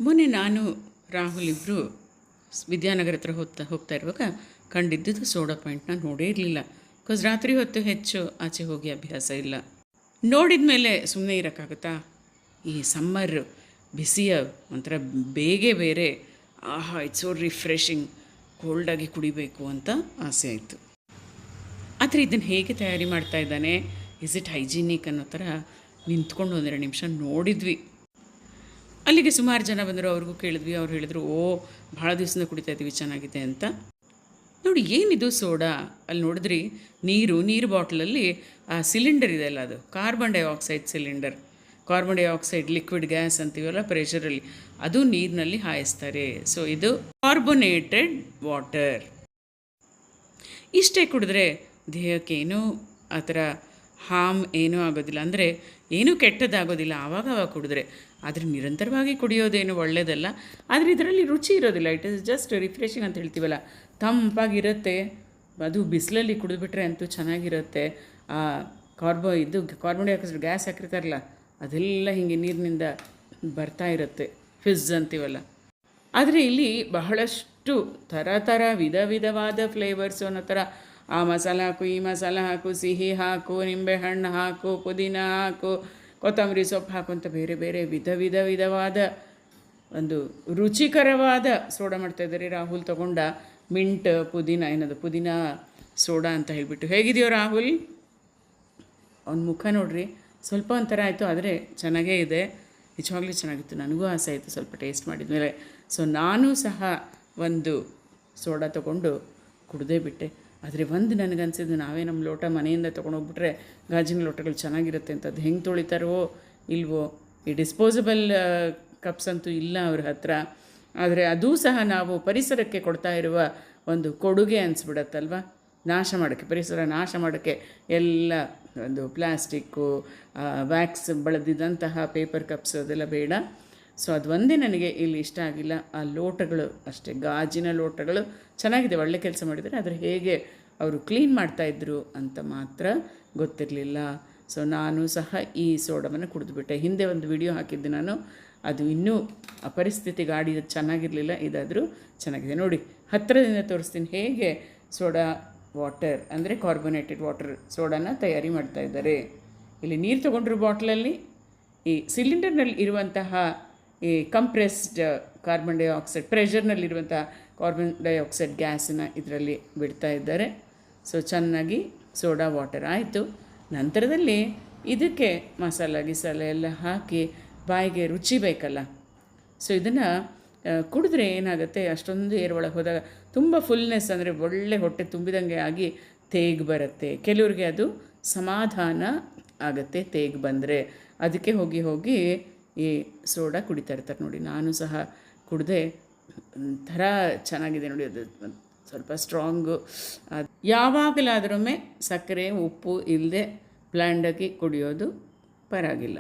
ಮೊನ್ನೆ ನಾನು ರಾಹುಲ್ ಇಬ್ಬರು ವಿದ್ಯಾನಗರ ಹತ್ರ ಹೋಗ್ತಾ ಇರುವಾಗ ಕಂಡಿದ್ದುದು ಸೋಡಾ ಪಾಯಿಂಟ್ನ ನೋಡೇ ಇರಲಿಲ್ಲ. ಬಿಕಾಸ್ ರಾತ್ರಿ ಹೊತ್ತು ಹೆಚ್ಚು ಆಚೆ ಹೋಗಿ ಅಭ್ಯಾಸ ಇಲ್ಲ. ನೋಡಿದ ಮೇಲೆ ಸುಮ್ಮನೆ ಇರೋಕ್ಕಾಗುತ್ತಾ? ಈ ಸಮ್ಮರ್ ಬಿಸಿಯ ಒಂಥರ ಬೇಗೆ ಬೇರೆ, ಆಹಾ ಇಟ್ಸ್ ಸೋ ರಿಫ್ರೆಶಿಂಗ್, ಕೋಲ್ಡಾಗಿ ಕುಡಿಬೇಕು ಅಂತ ಆಸೆ ಆಯಿತು. ಆದರೆ ಇದನ್ನು ಹೇಗೆ ತಯಾರಿ ಮಾಡ್ತಾ ಇದ್ದಾನೆ, ಇಸ್ ಇಟ್ ಹೈಜೀನಿಕ್ ಅನ್ನೋ ಥರ ನಿಂತ್ಕೊಂಡು ಒಂದೆರಡು ನಿಮಿಷ ನೋಡಿದ್ವಿ. ಅಲ್ಲಿಗೆ ಸುಮಾರು ಜನ ಬಂದರು, ಅವ್ರಿಗೂ ಕೇಳಿದ್ವಿ. ಅವ್ರು ಹೇಳಿದ್ರು, ಭಾಳ ದಿವಸದಿಂದ ಕುಡಿತಾ ಇದ್ದೀವಿ, ಚೆನ್ನಾಗಿದೆ ಅಂತ. ನೋಡಿ ಏನಿದು ಸೋಡಾ, ಅಲ್ಲಿ ನೋಡಿದ್ರಿ ನೀರು ಬಾಟ್ಲಲ್ಲಿ ಆ ಸಿಲಿಂಡರ್ ಇದೆಯಲ್ಲ, ಅದು carbon dioxide cylinder. Carbon dioxide liquid gas ಅಂತೀವಲ್ಲ ಪ್ರೆಷರಲ್ಲಿ, ಅದು ನೀರಿನಲ್ಲಿ ಹಾಯಿಸ್ತಾರೆ. ಸೊ ಇದು ಕಾರ್ಬೊನೇಟೆಡ್ ವಾಟರ್. ಇಷ್ಟೇ ಕುಡಿದ್ರೆ ದೇಹಕ್ಕೇನೂ ಆ ಥರ ಹಾರ್ಮ್ ಏನೂ ಆಗೋದಿಲ್ಲ, ಅಂದರೆ ಏನೂ ಕೆಟ್ಟದ್ದಾಗೋದಿಲ್ಲ ಆವಾಗ ಕುಡಿದ್ರೆ. ಆದರೆ ನಿರಂತರವಾಗಿ ಕುಡಿಯೋದೇನು ಒಳ್ಳೆಯದಲ್ಲ. ಆದರೆ ಇದರಲ್ಲಿ ರುಚಿ ಇರೋದಿಲ್ಲ. ಇಟ್ ಇಸ್ ಜಸ್ಟ್ ರಿಫ್ರೆಶಿಂಗ್ ಅಂತ ಹೇಳ್ತೀವಲ್ಲ, ತಂಪಾಗಿರುತ್ತೆ. ಅದು ಬಿಸಿಲಲ್ಲಿ ಕುಡಿದ್ಬಿಟ್ರೆ ಅಂತೂ ಚೆನ್ನಾಗಿರುತ್ತೆ. ಆ ಕಾರ್ಬನ್ ಡೈಆಕ್ಸೈಡ್ ಗ್ಯಾಸ್ ಹಾಕಿರ್ತಾರಲ್ಲ, ಅದೆಲ್ಲ ಹೀಗೆ ನೀರಿನಿಂದ ಬರ್ತಾ ಇರುತ್ತೆ, ಫಿಝ್ ಅಂತೀವಲ್ಲ. ಆದರೆ ಇಲ್ಲಿ ಬಹಳಷ್ಟು ಥರ ವಿಧವಾದ ಫ್ಲೇವರ್ಸು ಅನ್ನೋ ಥರ, ಆ ಮಸಾಲೆ ಹಾಕು, ಈ ಮಸಾಲೆ ಹಾಕು, ಸಿಹಿ ಹಾಕು, ನಿಂಬೆಹಣ್ಣು ಹಾಕು, ಪುದೀನ ಹಾಕು, ಕೊತ್ತಂಬರಿ ಸೊಪ್ಪು ಹಾಕು ಅಂತ ಬೇರೆ ಬೇರೆ ವಿಧವಾದ ಒಂದು ರುಚಿಕರವಾದ ಸೋಡಾ ಮಾಡ್ತಾಯಿದ್ದಾರೆ. ರಾಹುಲ್ ತೊಗೊಂಡ ಮಿಂಟ್ ಪುದೀನ ಸೋಡಾ ಅಂತ ಹೇಳಿಬಿಟ್ಟು. ಹೇಗಿದೆಯೋ ರಾಹುಲ್? ಅವ್ನ ಮುಖ ನೋಡ್ರಿ, ಸ್ವಲ್ಪ ಒಂಥರ ಆಯಿತು, ಆದರೆ ಚೆನ್ನಾಗೇ ಇದೆ. ನಿಜವಾಗ್ಲೂ ಚೆನ್ನಾಗಿತ್ತು. ನನಗೂ ಆಸೆ ಆಯಿತು ಸ್ವಲ್ಪ ಟೇಸ್ಟ್ ಮಾಡಿದ ಮೇಲೆ. ಸೊ ನಾನು ಸಹ ಒಂದು ಸೋಡಾ ತೊಗೊಂಡು ಕುಡಿದೇ ಬಿಟ್ಟೆ. ಆದರೆ ಒಂದು ನನಗನ್ಸಿದ್ದು, ನಾವೇ ನಮ್ಮ ಲೋಟ ಮನೆಯಿಂದ ತೊಗೊಂಡೋಗ್ಬಿಟ್ರೆ ಗಾಜಿನ ಲೋಟಗಳು ಚೆನ್ನಾಗಿರುತ್ತೆ ಅಂತ. ಅದು ಹೆಂಗೆ ತೊಳಿತಾರೋ ಇಲ್ವೋ, ಈ ಡಿಸ್ಪೋಸಬಲ್ ಕಪ್ಸ್ ಅಂತೂ ಇಲ್ಲ ಅವ್ರ ಹತ್ರ. ಆದರೆ ಅದೂ ಸಹ ನಾವು ಪರಿಸರಕ್ಕೆ ಕೊಡ್ತಾ ಇರುವ ಒಂದು ಕೊಡುಗೆ ಅನಿಸ್ಬಿಡತ್ತಲ್ವ, ಪರಿಸರ ನಾಶ ಮಾಡೋಕ್ಕೆ. ಎಲ್ಲ ಒಂದು ಪ್ಲ್ಯಾಸ್ಟಿಕ್ಕು, ವ್ಯಾಕ್ಸ್ ಬಳದಿದ್ದಂತಹ ಪೇಪರ್ ಕಪ್ಸ್ ಅದೆಲ್ಲ ಬೇಡ. ಸೊ ಅದು ಒಂದೇ ನನಗೆ ಇಲ್ಲಿ ಇಷ್ಟ ಆಗಿಲ್ಲ. ಆ ಲೋಟಗಳು ಅಷ್ಟೇ, ಗಾಜಿನ ಲೋಟಗಳು ಚೆನ್ನಾಗಿದೆ, ಒಳ್ಳೆ ಕೆಲಸ ಮಾಡಿದ್ದಾರೆ. ಆದರೆ ಹೇಗೆ ಅವರು ಕ್ಲೀನ್ ಮಾಡ್ತಾಯಿದ್ರು ಅಂತ ಮಾತ್ರ ಗೊತ್ತಿರಲಿಲ್ಲ. ಸೊ ನಾನು ಸಹ ಈ ಸೋಡಾವನ್ನು ಕುಡಿದ್ಬಿಟ್ಟೆ. ಹಿಂದೆ ಒಂದು ವಿಡಿಯೋ ಹಾಕಿದ್ದೆ ನಾನು, ಅದು ಇನ್ನೂ ಆ ಪರಿಸ್ಥಿತಿ ಗಾಡಿ ಚೆನ್ನಾಗಿರಲಿಲ್ಲ. ಇದಾದರೂ ಚೆನ್ನಾಗಿದೆ. ನೋಡಿ ಹತ್ತಿರದಿಂದ ತೋರಿಸ್ತೀನಿ ಹೇಗೆ ಸೋಡಾ ವಾಟರ್, ಅಂದರೆ ಕಾರ್ಬೊನೇಟೆಡ್ ವಾಟರ್ ಸೋಡಾನ ತಯಾರಿ ಮಾಡ್ತಾಯಿದ್ದಾರೆ. ಇಲ್ಲಿ ನೀರು ತೊಗೊಂಡ್ರು ಬಾಟ್ಲಲ್ಲಿ, ಈ ಸಿಲಿಂಡರ್ನಲ್ಲಿ ಇರುವಂತಹ ಈ ಕಂಪ್ರೆಸ್ಡ್ ಕಾರ್ಬನ್ ಡೈಆಕ್ಸೈಡ್, ಪ್ರೆಷರ್ನಲ್ಲಿರುವಂಥ ಕಾರ್ಬನ್ ಡೈಆಕ್ಸೈಡ್ ಗ್ಯಾಸನ್ನು ಇದರಲ್ಲಿ ಬಿಡ್ತಾ ಇದ್ದಾರೆ. ಸೊ ಚೆನ್ನಾಗಿ ಸೋಡಾ ವಾಟರ್ ಆಯಿತು. ನಂತರದಲ್ಲಿ ಇದಕ್ಕೆ ಮಸಾಲೆ ಎಲ್ಲ ಹಾಕಿ ಬಾಯಿಗೆ ರುಚಿ ಬೇಕಲ್ಲ. ಸೊ ಇದನ್ನು ಕುಡಿದ್ರೆ ಏನಾಗುತ್ತೆ, ಅಷ್ಟೊಂದು ಏರೊಳಗೆ ಹೋದಾಗ ತುಂಬ ಫುಲ್ನೆಸ್, ಅಂದರೆ ಒಳ್ಳೆ ಹೊಟ್ಟೆ ತುಂಬಿದಂಗೆ ಆಗಿ ತೇಗ್ ಬರುತ್ತೆ. ಕೆಲವ್ರಿಗೆ ಅದು ಸಮಾಧಾನ ಆಗುತ್ತೆ ತೇಗ್ ಬಂದರೆ. ಅದಕ್ಕೆ ಹೋಗಿ ಈ ಸೋಡಾ ಕುಡಿತಾ ಇರ್ತಾರೆ. ನೋಡಿ ನಾನು ಸಹ ಕುಡಿದೆ, ಒಂಥರ ಚೆನ್ನಾಗಿದೆ ನೋಡಿ. ಅದು ಸ್ವಲ್ಪ ಸ್ಟ್ರಾಂಗು. ಯಾವಾಗಲಾದ್ರೊಮ್ಮೆ ಸಕ್ಕರೆ ಉಪ್ಪು ಇಲ್ಲದೆ ಬ್ಲ್ಯಾಂಡಾಗಿ ಕುಡಿಯೋದು ಪರವಾಗಿಲ್ಲ.